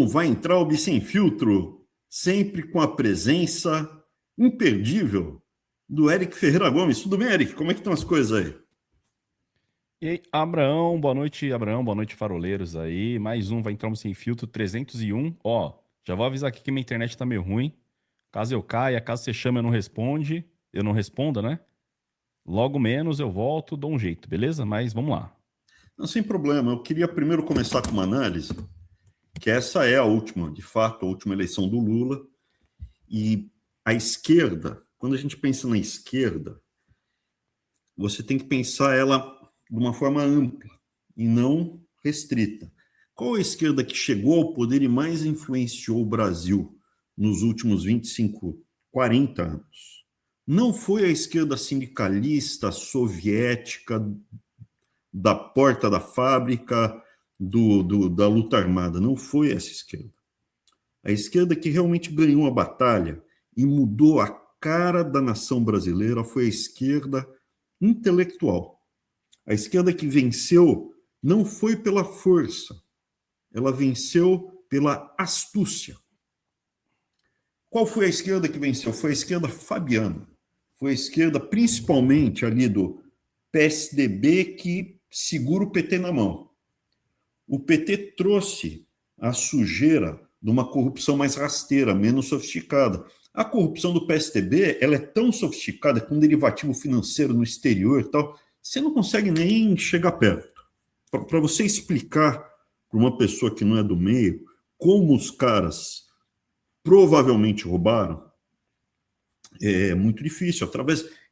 Vai entrar o Sem Filtro, sempre com a presença imperdível do Eric Ferreira Gomes. Tudo bem, Eric? Como é que estão as coisas aí? E aí, Abraão, boa noite, Abraão, boa noite, faroleiros aí. Mais um, vai entrar um Sem Filtro 301. Ó, já vou avisar aqui que minha internet tá meio ruim. Caso eu caia, caso você chame, eu não responda, né? Logo menos eu volto, dou um jeito, beleza? Mas vamos lá. Não, sem problema. Eu queria primeiro começar com uma análise, que essa é a última, de fato, a última eleição do Lula. E a esquerda, quando a gente pensa na esquerda, você tem que pensar ela de uma forma ampla e não restrita. Qual a esquerda que chegou ao poder e mais influenciou o Brasil nos últimos 25, 40 anos? Não foi a esquerda sindicalista, soviética, da porta da fábrica, da luta armada. Não foi essa esquerda. A esquerda que realmente ganhou a batalha e mudou a cara da nação brasileira foi a esquerda intelectual. A esquerda que venceu não foi pela força, ela venceu pela astúcia. Qual foi a esquerda que venceu? Foi a esquerda fabiana. Foi a esquerda, principalmente ali do PSDB, que segura o PT na mão. O PT trouxe a sujeira de uma corrupção mais rasteira, menos sofisticada. A corrupção do PSDB, ela é tão sofisticada, com derivativo financeiro no exterior e tal, você não consegue nem chegar perto. Para você explicar para uma pessoa que não é do meio como os caras provavelmente roubaram, é muito difícil.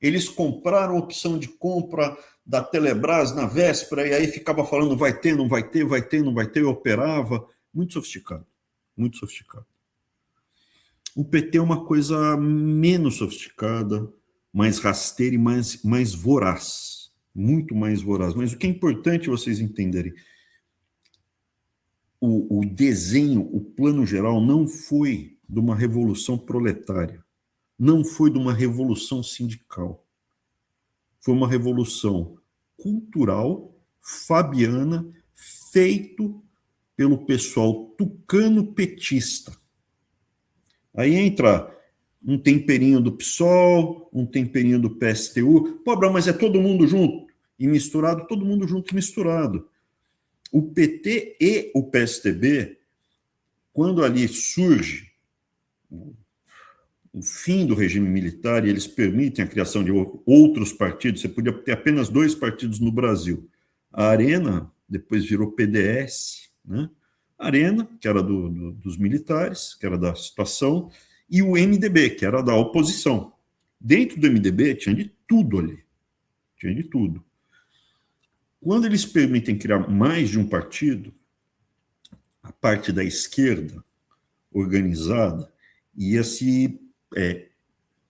Eles compraram a opção de compra da Telebrás na véspera e aí ficava falando vai ter, não vai ter, vai ter, não vai ter, e operava. Muito sofisticado, muito sofisticado. O PT é uma coisa menos sofisticada, mais rasteira e mais voraz, muito mais voraz. Mas o que é importante vocês entenderem, o desenho, o plano geral não foi de uma revolução proletária, não foi de uma revolução sindical. Foi uma revolução cultural, fabiana, feito pelo pessoal tucano-petista. Aí entra um temperinho do PSOL, um temperinho do PSTU. Pô, Abraão, mas é todo mundo junto e misturado? Todo mundo junto e misturado. O PT e o PSDB, quando ali surge o fim do regime militar e eles permitem a criação de outros partidos, você podia ter apenas dois partidos no Brasil. A Arena, depois virou PDS, né? A Arena, que era dos militares, que era da situação, e o MDB, que era da oposição. Dentro do MDB tinha de tudo ali, tinha de tudo. Quando eles permitem criar mais de um partido, a parte da esquerda organizada ia se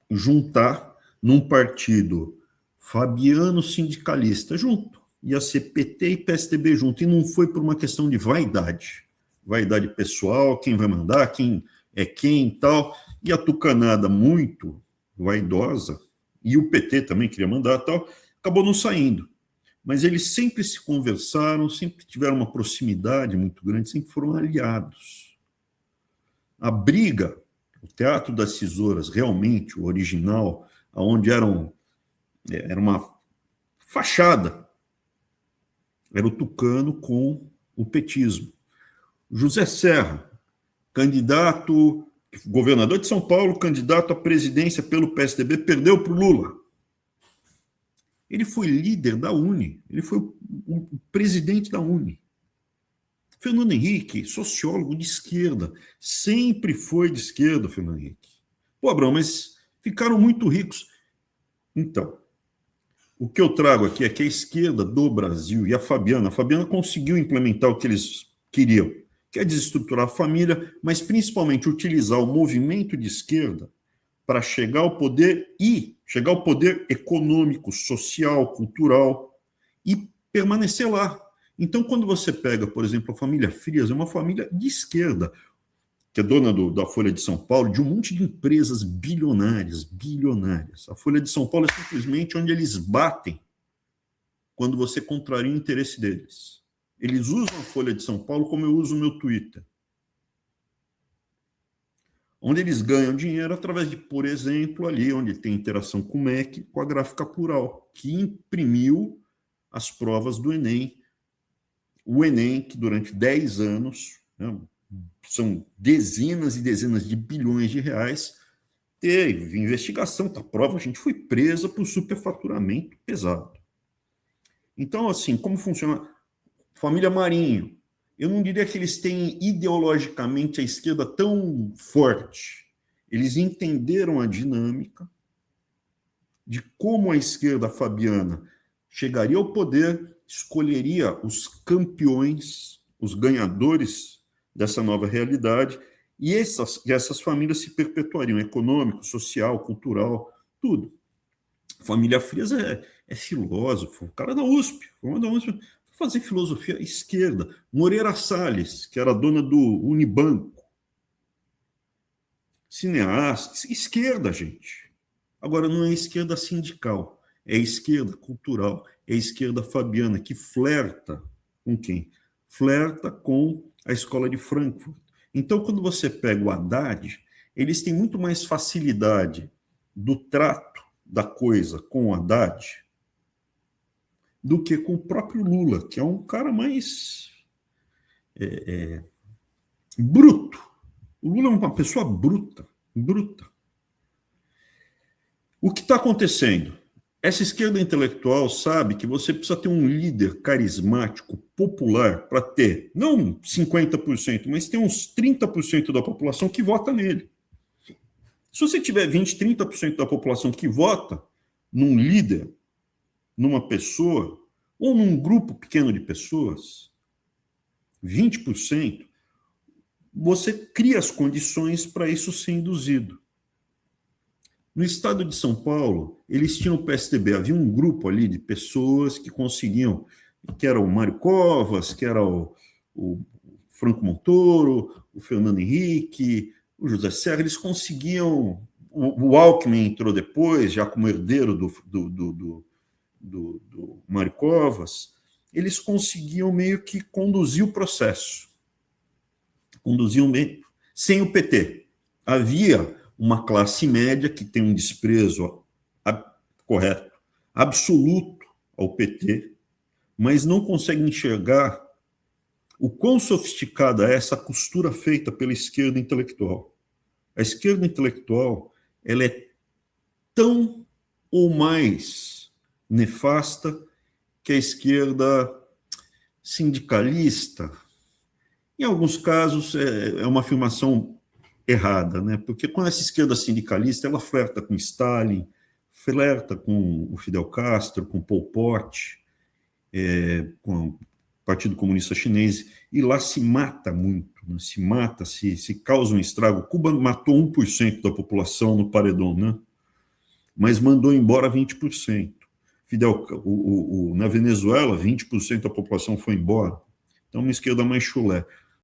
juntar num partido fabiano sindicalista junto. Ia ser PT e PSDB junto. E não foi por uma questão de vaidade. Vaidade pessoal, quem vai mandar, quem é quem e tal. E a tucanada muito vaidosa, e o PT também queria mandar tal, acabou não saindo. Mas eles sempre se conversaram, sempre tiveram uma proximidade muito grande, sempre foram aliados. A briga, o Teatro das Tesouras, realmente, o original, onde era uma fachada, era o tucano com o petismo. José Serra, candidato, governador de São Paulo, candidato à presidência pelo PSDB, perdeu para o Lula. Ele foi líder da UNE, ele foi o presidente da UNE. Fernando Henrique, sociólogo de esquerda, sempre foi de esquerda, Fernando Henrique. Pô, Abrão, mas ficaram muito ricos. Então, o que eu trago aqui é que a esquerda do Brasil e a Fabiana conseguiu implementar o que eles queriam, que é desestruturar a família, mas principalmente utilizar o movimento de esquerda para chegar ao poder econômico, social, cultural e permanecer lá. Então, quando você pega, por exemplo, a família Frias, é uma família de esquerda, que é dona da Folha de São Paulo, de um monte de empresas bilionárias. A Folha de São Paulo é simplesmente onde eles batem quando você contraria o interesse deles. Eles usam a Folha de São Paulo como eu uso o meu Twitter. onde eles ganham dinheiro através de, por exemplo, ali onde tem interação com o MEC, com a Gráfica Plural, que imprimiu as provas do Enem. O Enem, que durante 10 anos, né, são dezenas e dezenas de bilhões de reais, teve investigação, tá prova, a gente foi presa por superfaturamento pesado. Então, assim, como funciona? Família Marinho, eu não diria que eles têm ideologicamente a esquerda tão forte. Eles entenderam a dinâmica de como a esquerda fabiana chegaria ao poder, escolheria os campeões, os ganhadores dessa nova realidade, e essas famílias se perpetuariam, econômico, social, cultural, tudo. Família Frias é filósofo, o cara da USP, foi fazer filosofia esquerda. Moreira Salles, que era dona do Unibanco, cineasta, esquerda, gente. Agora, não é esquerda sindical, é esquerda cultural, é esquerda fabiana, que flerta com quem? Flerta com a escola de Frankfurt. Então, quando você pega o Haddad, eles têm muito mais facilidade do trato da coisa com o Haddad do que com o próprio Lula, que é um cara mais bruto. O Lula é uma pessoa bruta. O que está acontecendo? Essa esquerda intelectual sabe que você precisa ter um líder carismático, popular, para ter, não 50%, mas ter uns 30% da população que vota nele. Se você tiver 20%, 30% da população que vota num líder, numa pessoa, ou num grupo pequeno de pessoas, 20%, você cria as condições para isso ser induzido. No estado de São Paulo, eles tinham o PSDB, havia um grupo ali de pessoas que conseguiam, que era o Mário Covas, que era o Franco Montoro, o Fernando Henrique, o José Serra, eles conseguiam, o Alckmin entrou depois, já como herdeiro do Mário Covas, eles conseguiam meio que conduzir o processo. Conduziam meio, sem o PT. Havia uma classe média que tem um desprezo correto, absoluto ao PT, mas não consegue enxergar o quão sofisticada é essa costura feita pela esquerda intelectual. A esquerda intelectual, ela é tão ou mais nefasta que a esquerda sindicalista. Em alguns casos, é uma afirmação errada, né? Porque quando essa esquerda sindicalista, ela flerta com Stalin, flerta com o Fidel Castro, com Pol Pot, com o Partido Comunista Chinês, e lá se mata muito, né? Se mata, se causa um estrago. Cuba matou 1% da população no paredão, né? Mas mandou embora 20%. Na Venezuela, 20% da população foi embora. Então, uma esquerda mais chulé.